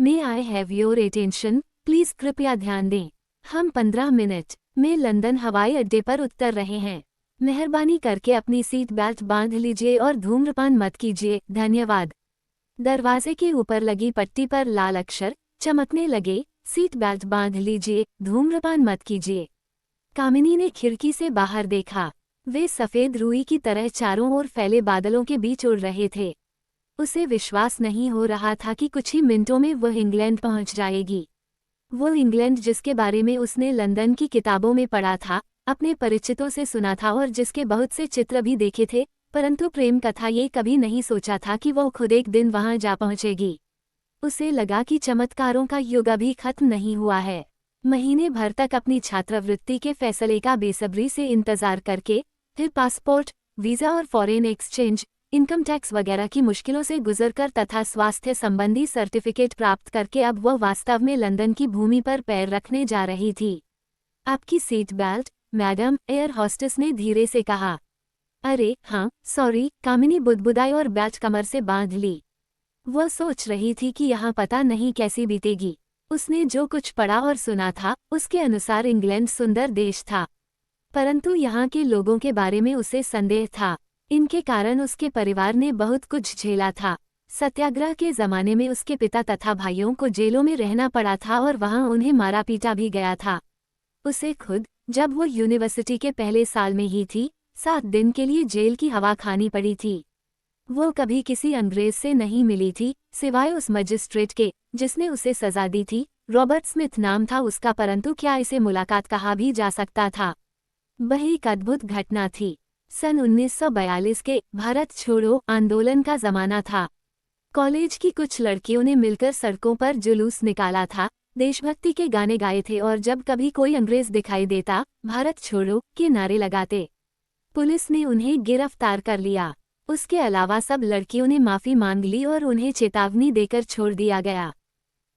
May I have your attention, please कृपया ध्यान दें। हम 15 मिनट में लंदन हवाई अड्डे पर उतर रहे हैं। मेहरबानी करके अपनी सीट बेल्ट बांध लीजिए और धूम्रपान मत कीजिए, धन्यवाद। दरवाजे के ऊपर लगी पट्टी पर लाल अक्षर चमकने लगे, सीट बेल्ट बांध लीजिए, धूम्रपान मत कीजिए। कामिनी ने खिड़की से बाहर देखा। वे सफेद रुई की तरह चारों ओर फैले बादलों के बीच उड़ रहे थे। उसे विश्वास नहीं हो रहा था कि कुछ ही मिनटों में वह इंग्लैंड पहुंच जाएगी। वो इंग्लैंड जिसके बारे में उसने लंदन की किताबों में पढ़ा था, अपने परिचितों से सुना था और जिसके बहुत से चित्र भी देखे थे, परंतु प्रेम कथा ये कभी नहीं सोचा था कि वो खुद एक दिन वहां जा पहुंचेगी। उसे लगा कि चमत्कारों का युग अभी खत्म नहीं हुआ है। महीने भर तक अपनी छात्रवृत्ति के फैसले का बेसब्री से इंतजार करके, फिर पासपोर्ट, वीजा और फॉरेन एक्सचेंज, इनकम टैक्स वगैरह की मुश्किलों से गुजरकर तथा स्वास्थ्य संबंधी सर्टिफिकेट प्राप्त करके अब वह वास्तव में लंदन की भूमि पर पैर रखने जा रही थी। आपकी seat belt, madam, air hostess ने धीरे से कहा। अरे हाँ, सॉरी, कामिनी बुदबुदाई और बेल्ट कमर से बांध ली। वह सोच रही थी कि यहाँ पता नहीं कैसी बीतेगी। उसने जो कुछ पढ़ा और सुना था, उसके अनुसार इंग्लैंड सुंदर देश था, परंतु यहाँ के लोगों के बारे में उसे संदेह था। इनके कारण उसके परिवार ने बहुत कुछ झेला था। सत्याग्रह के जमाने में उसके पिता तथा भाइयों को जेलों में रहना पड़ा था और वहाँ उन्हें मारा पीटा भी गया था। उसे खुद, जब वो यूनिवर्सिटी के पहले साल में ही थी, 7 दिन के लिए जेल की हवा खानी पड़ी थी। वो कभी किसी अंग्रेज से नहीं मिली थी, सिवाय उस मजिस्ट्रेट के जिसने उसे सजा दी थी। रॉबर्ट स्मिथ नाम था उसका, परंतु क्या इसे मुलाकात कहा भी जा सकता था? वह एक अद्भुत घटना थी। सन 1942 के भारत छोड़ो आंदोलन का जमाना था। कॉलेज की कुछ लड़कियों ने मिलकर सड़कों पर जुलूस निकाला था, देशभक्ति के गाने गाए थे और जब कभी कोई अंग्रेज दिखाई देता, भारत छोड़ो के नारे लगाते। पुलिस ने उन्हें गिरफ्तार कर लिया। उसके अलावा सब लड़कियों ने माफी मांग ली और उन्हें चेतावनी देकर छोड़ दिया गया।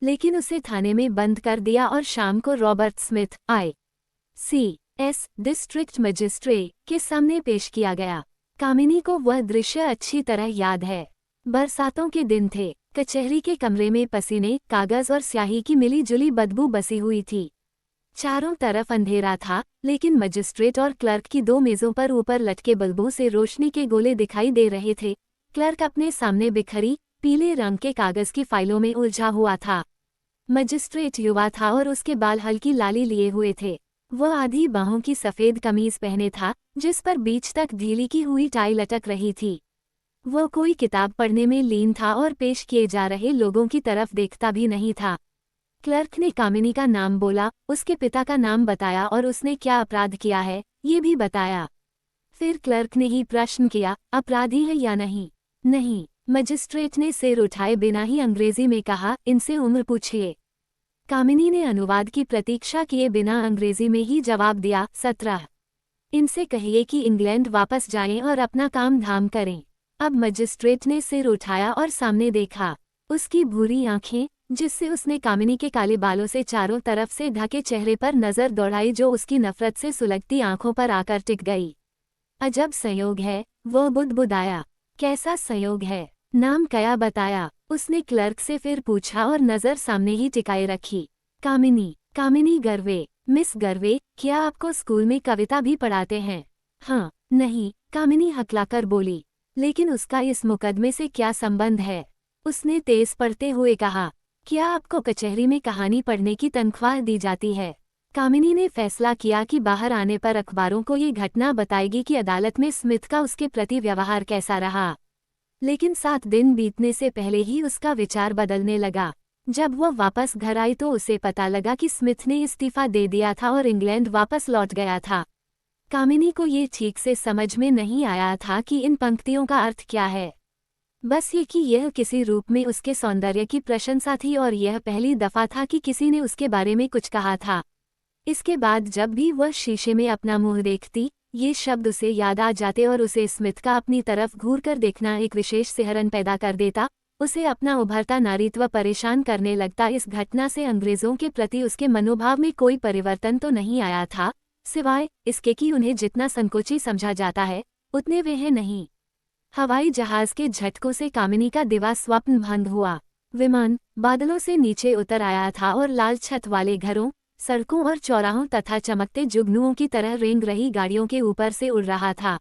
लेकिन उसे थाने में बंद कर दिया और शाम को Robert Smith ICS district magistrate के सामने पेश किया गया। कामिनी को वह दृश्य अच्छी तरह याद है। बरसातों के दिन थे। कचहरी के कमरे में पसीने, कागज और स्याही की मिली-जुली बदबू बसी हुई थी। चारों तरफ अंधेरा था, लेकिन मजिस्ट्रेट और क्लर्क की 2 मेजों पर ऊपर लटके बल्बों से रोशनी के गोले दिखाई दे रहे थे। क्लर्क अपने सामने बिखरी पीले रंग के कागज की फाइलों में उलझा हुआ था। मजिस्ट्रेट युवा था और उसके बाल हल्की लाली लिए हुए थे। वह आधी बाहों की सफेद कमीज पहने था, जिस पर बीच तक ढीली की हुई टाई लटक रही थी। वह कोई किताब पढ़ने में लीन था और पेश किए जा रहे लोगों की तरफ देखता भी नहीं था। क्लर्क ने कामिनी का नाम बोला, उसके पिता का नाम बताया और उसने क्या अपराध किया है, ये भी बताया। फिर क्लर्क ने ही प्रश्न किया, अपराधी है या नहीं? नहीं, मजिस्ट्रेट ने सिर उठाए बिना ही अंग्रेजी में कहा, इनसे उम्र पूछिए। कामिनी ने अनुवाद की प्रतीक्षा किए बिना अंग्रेजी में ही जवाब दिया, 17। इनसे कहिए कि इंग्लैंड वापस जाएं और अपना काम धाम करें। अब मजिस्ट्रेट ने सिर उठाया और सामने देखा। उसकी भूरी आंखें, जिससे उसने कामिनी के काले बालों से चारों तरफ से ढके चेहरे पर नजर दौड़ाई, जो उसकी नफरत से सुलगती आंखों पर आकर टिक गई। अजब संयोग है, वो बुदबुदाया। कैसा संयोग है? नाम क्या बताया? उसने क्लर्क से फिर पूछा और नजर सामने ही टिकाए रखी। कामिनी गर्वे। मिस गर्वे, क्या आपको स्कूल में कविता भी पढ़ाते हैं? हाँ, नहीं, कामिनी हकलाकर बोली। लेकिन उसका इस मुकदमे से क्या संबंध है? उसने तेज पढ़ते हुए कहा। क्या आपको कचहरी में कहानी पढ़ने की तनख्वाह दी जाती है? कामिनी ने फैसला किया कि बाहर आने पर अखबारों को ये घटना बताएगी कि अदालत में स्मिथ का उसके प्रति व्यवहार कैसा रहा। लेकिन 7 दिन बीतने से पहले ही उसका विचार बदलने लगा। जब वह वापस घर आई तो उसे पता लगा कि स्मिथ ने इस्तीफा दे दिया था और इंग्लैंड वापस लौट गया था। कामिनी को ये ठीक से समझ में नहीं आया था कि इन पंक्तियों का अर्थ क्या है। बस ये कि यह किसी रूप में उसके सौंदर्य की प्रशंसा थी और यह पहली दफा था कि किसी ने उसके बारे में कुछ कहा था। इसके बाद जब भी वह शीशे में अपना मुंह देखती, ये शब्द उसे याद आ जाते और उसे स्मिथ का अपनी तरफ घूरकर देखना एक विशेष सिहरन पैदा कर देता। उसे अपना उभरता नारीत्व परेशान करने लगता। इस घटना से अंग्रेजों के प्रति उसके मनोभाव में कोई परिवर्तन तो नहीं आया था, सिवाय इसके कि उन्हें जितना संकोची समझा जाता है, उतने वे हैं नहीं। हवाई जहाज के झटकों से कामिनी का दिवा स्वप्न भंग हुआ। विमान बादलों से नीचे उतर आया था और लाल छत वाले घरों, सड़कों और चौराहों तथा चमकते जुगनुओं की तरह रेंग रही गाड़ियों के ऊपर से उड़ रहा था।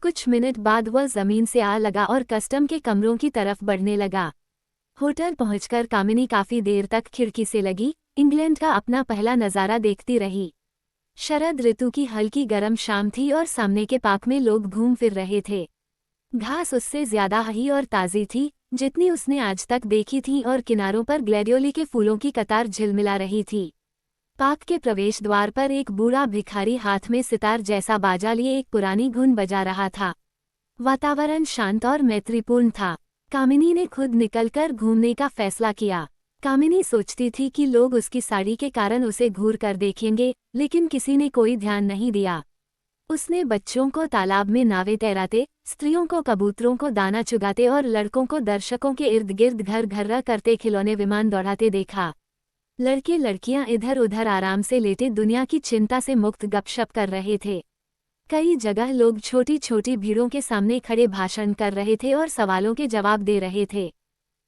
कुछ मिनट बाद वह जमीन से आ लगा और कस्टम के कमरों की तरफ बढ़ने लगा। होटल पहुंचकर कामिनी काफी देर तक खिड़की से लगी इंग्लैंड का अपना पहला नज़ारा देखती रही। शरद ऋतु की हल्की गर्म शाम थी और सामने के पार्क में लोग घूम फिर रहे थे। घास उससे ज्यादा हरी और ताज़ी थी जितनी उसने आज तक देखी थी और किनारों पर ग्लैडियोली के फूलों की कतार झिलमिला रही थी। पार्क के प्रवेश द्वार पर एक बूढ़ा भिखारी हाथ में सितार जैसा बाजा लिए एक पुरानी धुन बजा रहा था। वातावरण शांत और मैत्रीपूर्ण था। कामिनी ने खुद निकलकर घूमने का फैसला किया। कामिनी सोचती थी कि लोग उसकी साड़ी के कारण उसे घूर कर देखेंगे, लेकिन किसी ने कोई ध्यान नहीं दिया। उसने बच्चों को तालाब में नावें तैराते, स्त्रियों को कबूतरों को दाना चुगाते और लड़कों को दर्शकों के इर्द गिर्द घर घर्रा करते खिलौने विमान दौड़ाते देखा। लड़के लड़कियां इधर उधर आराम से लेटे दुनिया की चिंता से मुक्त गपशप कर रहे थे। कई जगह लोग छोटी छोटी भीड़ों के सामने खड़े भाषण कर रहे थे और सवालों के जवाब दे रहे थे।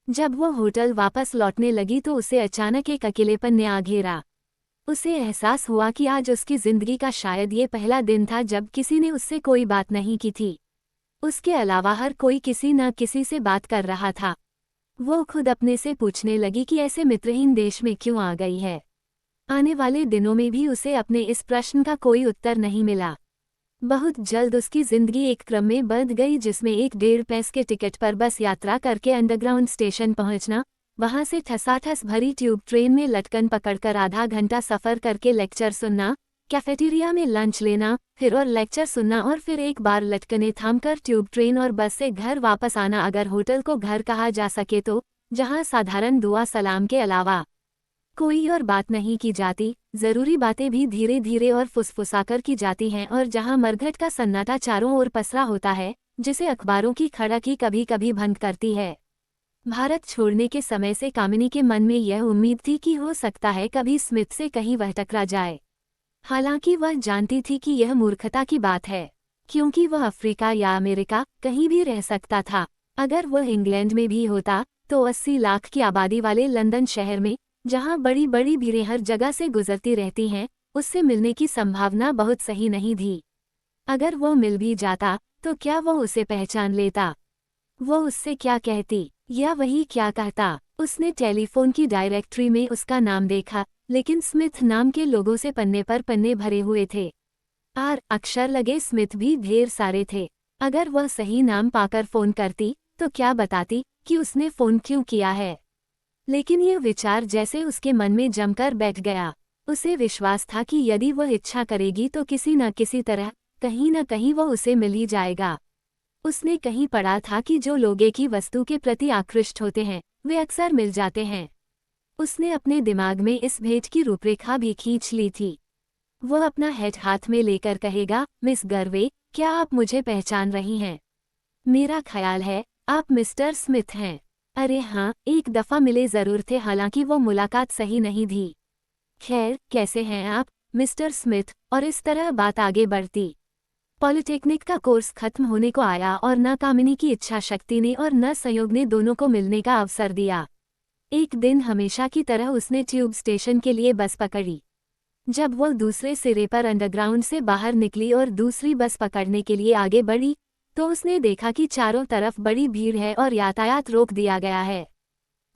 जब वो होटल वापस लौटने लगी तो उसे अचानक एक अकेलेपन ने आ घेरा। उसे एहसास हुआ कि आज उसकी जिंदगी का शायद ये पहला दिन था जब किसी ने उससे कोई बात नहीं की थी। उसके अलावा हर कोई किसी न किसी से बात कर रहा था। वो खुद अपने से पूछने लगी कि ऐसे मित्रहीन देश में क्यों आ गई है। आने वाले दिनों में भी उसे अपने इस प्रश्न का कोई उत्तर नहीं मिला। बहुत जल्द उसकी जिंदगी एक क्रम में बंध गई जिसमें एक 1.5 पैसे के टिकट पर बस यात्रा करके अंडरग्राउंड स्टेशन पहुंचना, वहां से ठसाठस भरी ट्यूब ट्रेन में लटकन पकड़कर आधा घंटा सफर करके लेक्चर सुनना, कैफेटेरिया में लंच लेना, फिर और लेक्चर सुनना और फिर एक बार लटकने थामकर ट्यूब ट्रेन और बस से घर वापस आना, अगर होटल को घर कहा जा सके तो, जहां साधारण दुआ सलाम के अलावा कोई और बात नहीं की जाती। जरूरी बातें भी धीरे धीरे और फुसफुसाकर की जाती हैं और जहां मरघट का सन्नाटा चारों ओर पसरा होता है, जिसे अखबारों की खड़क ही कभी कभी भंग करती है। भारत छोड़ने के समय से कामिनी के मन में यह उम्मीद थी कि हो सकता है कभी स्मिथ से कहीं वह टकरा जाए। हालांकि वह जानती थी कि यह मूर्खता की बात है, क्योंकि वह अफ्रीका या अमेरिका कहीं भी रह सकता था। अगर वह इंग्लैंड में भी होता तो 80 लाख की आबादी वाले लंदन शहर में, जहां बड़ी बड़ी भीड़ें हर जगह से गुजरती रहती हैं, उससे मिलने की संभावना बहुत सही नहीं थी। अगर वो मिल भी जाता तो क्या वो उसे पहचान लेता? वो उससे क्या कहती या वही क्या कहता? उसने टेलीफोन की डायरेक्टरी में उसका नाम देखा, लेकिन स्मिथ नाम के लोगों से पन्ने पर पन्ने भरे हुए थे। आर अक्षर लगे स्मिथ भी ढेर सारे थे। अगर वह सही नाम पाकर फोन करती तो क्या बताती कि उसने फोन क्यों किया है? लेकिन यह विचार जैसे उसके मन में जमकर बैठ गया। उसे विश्वास था कि यदि वह इच्छा करेगी तो किसी न किसी तरह, कहीं न कहीं वह उसे मिल ही जाएगा। उसने कहीं पढ़ा था कि जो लोग एक ही वस्तु के प्रति आकृष्ट होते हैं, वे अक्सर मिल जाते हैं। उसने अपने दिमाग में इस भेंट की रूपरेखा भी खींच ली थी। वह अपना हैट हाथ में लेकर कहेगा, मिस गर्वे, क्या आप मुझे पहचान रही हैं? मेरा ख्याल है आप मिस्टर स्मिथ हैं। अरे हाँ, एक दफ़ा मिले ज़रूर थे, हालांकि वो मुलाकात सही नहीं थी। खैर, कैसे हैं आप, मिस्टर स्मिथ? और इस तरह बात आगे बढ़ती। पॉलिटेक्निक का कोर्स खत्म होने को आया और न कामिनी की इच्छा शक्ति ने और न संयोग ने दोनों को मिलने का अवसर दिया। एक दिन हमेशा की तरह उसने ट्यूब स्टेशन के लिए बस पकड़ी। जब वो दूसरे सिरे पर अंडरग्राउंड से बाहर निकली और दूसरी बस पकड़ने के लिए आगे बढ़ी, तो उसने देखा कि चारों तरफ बड़ी भीड़ है और यातायात रोक दिया गया है।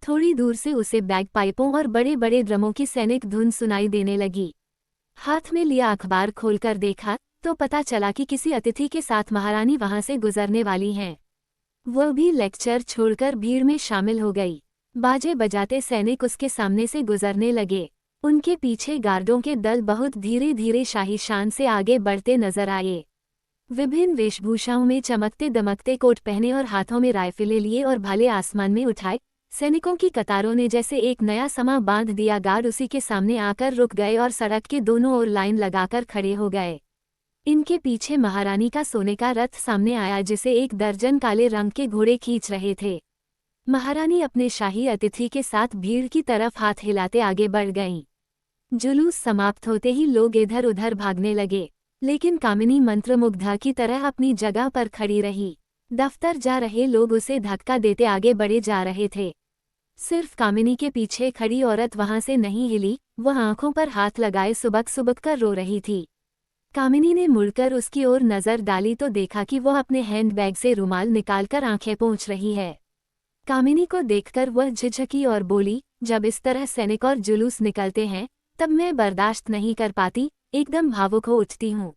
थोड़ी दूर से उसे बैग पाइपों और बड़े बड़े ड्रमों की सैनिक धुन सुनाई देने लगी। हाथ में लिया अखबार खोलकर देखा तो पता चला कि किसी अतिथि के साथ महारानी वहां से गुजरने वाली हैं। वह भी लेक्चर छोड़कर भीड़ में शामिल हो गई। बाजे बजाते सैनिक उसके सामने से गुजरने लगे। उनके पीछे गार्डों के दल बहुत धीरे धीरे शाही शान से आगे बढ़ते नजर आए। विभिन्न वेशभूषाओं में चमकते दमकते कोट पहने और हाथों में राइफलें लिए और भाले आसमान में उठाए सैनिकों की कतारों ने जैसे एक नया समा बांध दिया। गार्ड उसी के सामने आकर रुक गए और सड़क के दोनों ओर लाइन लगाकर खड़े हो गए। इनके पीछे महारानी का सोने का रथ सामने आया, जिसे 1 दर्जन काले रंग के घोड़े खींच रहे थे। महारानी अपने शाही अतिथि के साथ भीड़ की तरफ हाथ हिलाते आगे बढ़ गईं। जुलूस समाप्त होते ही लोग इधर उधर भागने लगे, लेकिन कामिनी मंत्रमुग्धा की तरह अपनी जगह पर खड़ी रही। दफ्तर जा रहे लोग उसे धक्का देते आगे बढ़े जा रहे थे। सिर्फ कामिनी के पीछे खड़ी औरत वहां से नहीं हिली, वह आंखों पर हाथ लगाए सुबक सुबक कर रो रही थी। कामिनी ने मुड़कर उसकी ओर नजर डाली तो देखा कि वह अपने हैंडबैग से रुमाल निकालकर आंखें पोंछ रही है। कामिनी को देखकर वह झिझकी और बोली, जब इस तरह सैनिक और जुलूस निकलते हैं तब मैं बर्दाश्त नहीं कर पाती, एकदम भावुक हो उठती हूँ।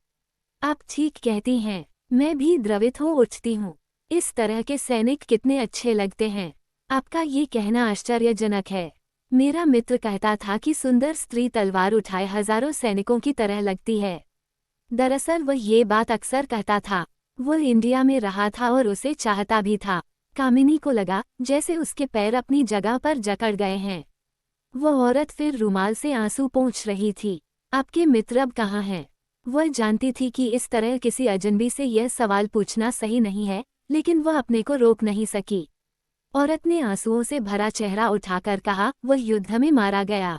आप ठीक कहती हैं, मैं भी द्रवित हो उठती हूँ। इस तरह के सैनिक कितने अच्छे लगते हैं। आपका ये कहना आश्चर्यजनक है। मेरा मित्र कहता था कि सुंदर स्त्री तलवार उठाए हजारों सैनिकों की तरह लगती है। दरअसल वह ये बात अक्सर कहता था। वह इंडिया में रहा था और उसे चाहता भी था। कामिनी को लगा जैसे उसके पैर अपनी जगह पर जकड़ गए हैं। वह औरत फिर रुमाल से आंसू पोंछ रही थी। आपके मित्र अब कहाँ हैं? वह जानती थी कि इस तरह किसी अजनबी से यह सवाल पूछना सही नहीं है, लेकिन वह अपने को रोक नहीं सकी। औरत ने आंसुओं से भरा चेहरा उठाकर कहा, वह युद्ध में मारा गया।